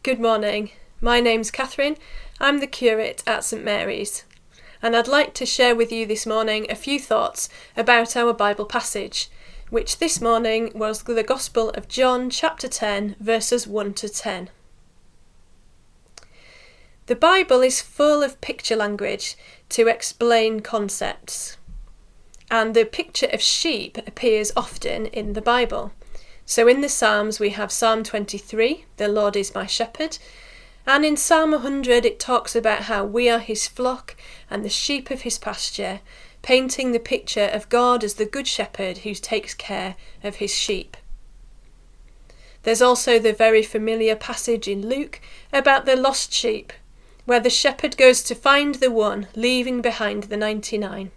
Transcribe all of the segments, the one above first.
Good morning. My name's Katharine. I'm the curate at St Mary's, and I'd like to share with you this morning a few thoughts about our Bible passage, which this morning was the Gospel of John chapter 10 verses 1 to 10. The Bible is full of picture language to explain concepts, and the picture of sheep appears often in the Bible. So in the Psalms we have Psalm 23, the Lord is my shepherd, and in Psalm 100 it talks about how we are his flock and the sheep of his pasture, painting the picture of God as the good shepherd who takes care of his sheep. There's also the very familiar passage in Luke about the lost sheep, where the shepherd goes to find the one, leaving behind the 99.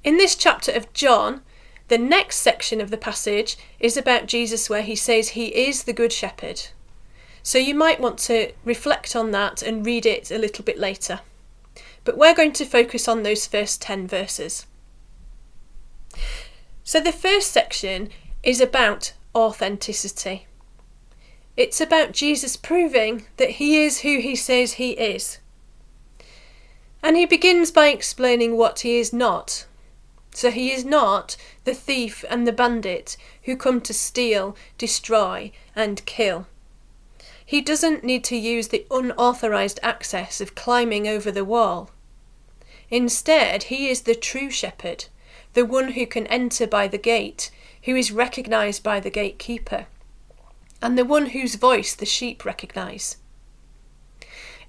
In this chapter of John, the next section of the passage is about Jesus, where he says he is the good shepherd. So you might want to reflect on that and read it a little bit later. But we're going to focus on those first 10 verses. So the first section is about authenticity. It's about Jesus proving that he is who he says he is. And he begins by explaining what he is not. So he is not the thief and the bandit who come to steal, destroy and kill. He doesn't need to use the unauthorised access of climbing over the wall. Instead, he is the true shepherd, the one who can enter by the gate, who is recognised by the gatekeeper, and the one whose voice the sheep recognise.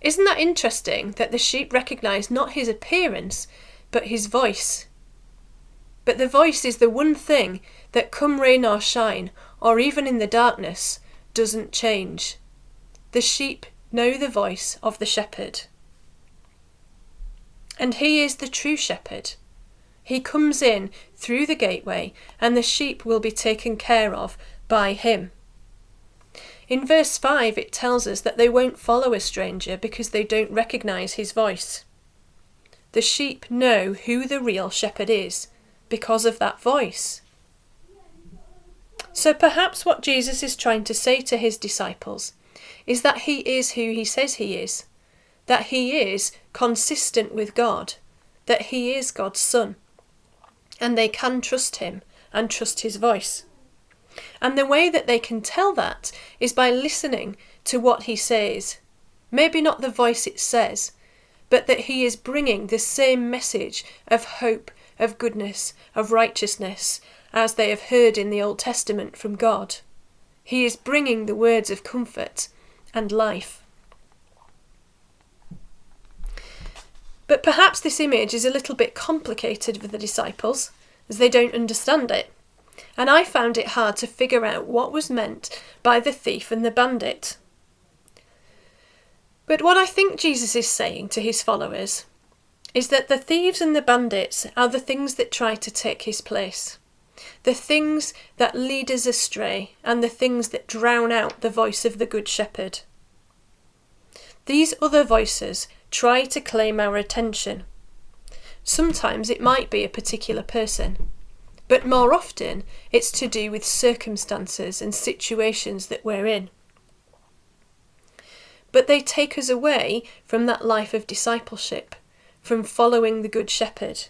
Isn't that interesting that the sheep recognise not his appearance, but his voice? But the voice is the one thing that, come rain or shine, or even in the darkness, doesn't change. The sheep know the voice of the shepherd. And he is the true shepherd. He comes in through the gateway, and the sheep will be taken care of by him. In verse 5 it tells us that they won't follow a stranger because they don't recognise his voice. The sheep know who the real shepherd is because of that voice. So perhaps what Jesus is trying to say to his disciples is that he is who he says he is, that he is consistent with God, that he is God's son, and they can trust him and trust his voice. And the way that they can tell that is by listening to what he says. Maybe not the voice it says, but that he is bringing the same message of hope, of goodness, of righteousness, as they have heard in the Old Testament from God. He is bringing the words of comfort and life. But perhaps this image is a little bit complicated for the disciples, as they don't understand it. And I found it hard to figure out what was meant by the thief and the bandit. But what I think Jesus is saying to his followers is that the thieves and the bandits are the things that try to take his place, the things that lead us astray, and the things that drown out the voice of the Good Shepherd. These other voices try to claim our attention. Sometimes it might be a particular person, but more often it's to do with circumstances and situations that we're in. But they take us away from that life of discipleship, from following the Good Shepherd.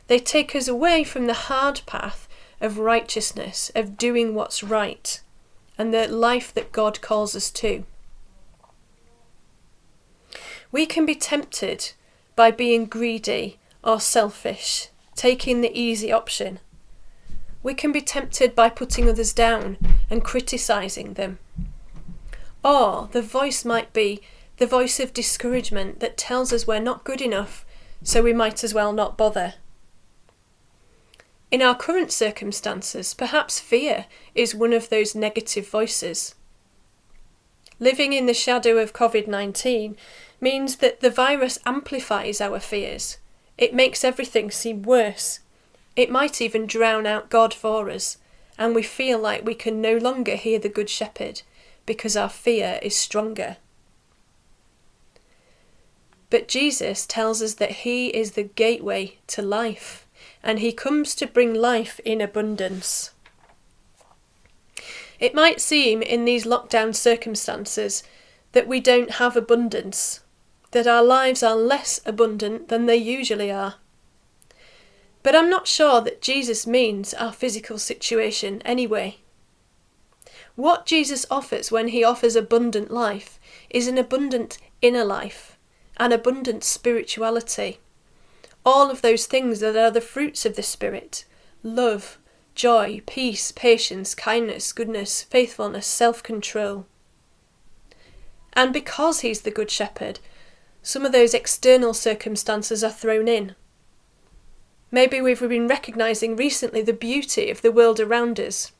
They take us away from the hard path of righteousness, of doing what's right, and the life that God calls us to. We can be tempted by being greedy or selfish, taking the easy option. We can be tempted by putting others down and criticising them. Or the voice might be the voice of discouragement that tells us we're not good enough, so we might as well not bother. In our current circumstances, perhaps fear is one of those negative voices. Living in the shadow of COVID-19 means that the virus amplifies our fears. It makes everything seem worse. It might even drown out God for us, and we feel like we can no longer hear the Good Shepherd because our fear is stronger. But Jesus tells us that he is the gateway to life, and he comes to bring life in abundance. It might seem in these lockdown circumstances that we don't have abundance, that our lives are less abundant than they usually are. But I'm not sure that Jesus means our physical situation anyway. What Jesus offers when he offers abundant life is an abundant inner life, an abundant spirituality. All of those things that are the fruits of the Spirit: love, joy, peace, patience, kindness, goodness, faithfulness, self-control. And because he's the Good Shepherd, some of those external circumstances are thrown in. Maybe we've been recognising recently the beauty of the world around us.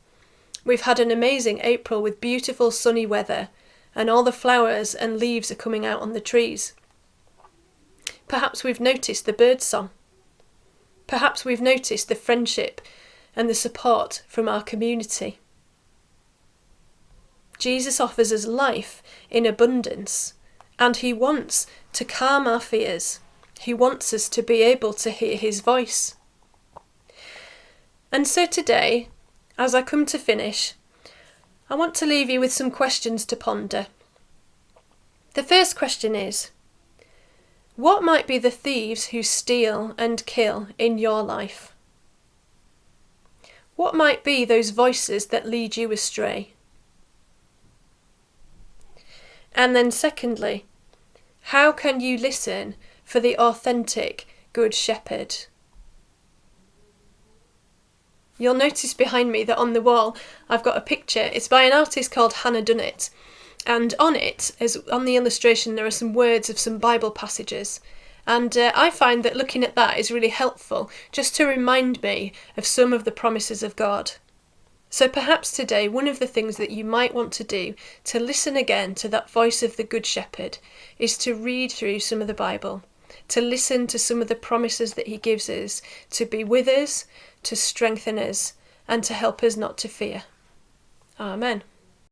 We've had an amazing April with beautiful sunny weather, and all the flowers and leaves are coming out on the trees. Perhaps we've noticed the bird song. Perhaps we've noticed the friendship and the support from our community. Jesus offers us life in abundance, and he wants to calm our fears. He wants us to be able to hear his voice. And so today, as I come to finish, I want to leave you with some questions to ponder. The first question is, what might be the thieves who steal and kill in your life? What might be those voices that lead you astray? And then secondly, how can you listen for the authentic Good Shepherd? You'll notice behind me that on the wall I've got a picture. It's by an artist called Hannah Dunnett. And on it, as on the illustration, there are some words of some Bible passages. And I find that looking at that is really helpful, just to remind me of some of the promises of God. So perhaps today, one of the things that you might want to do to listen again to that voice of the Good Shepherd is to read through some of the Bible, to listen to some of the promises that he gives us, to be with us, to strengthen us, and to help us not to fear. Amen.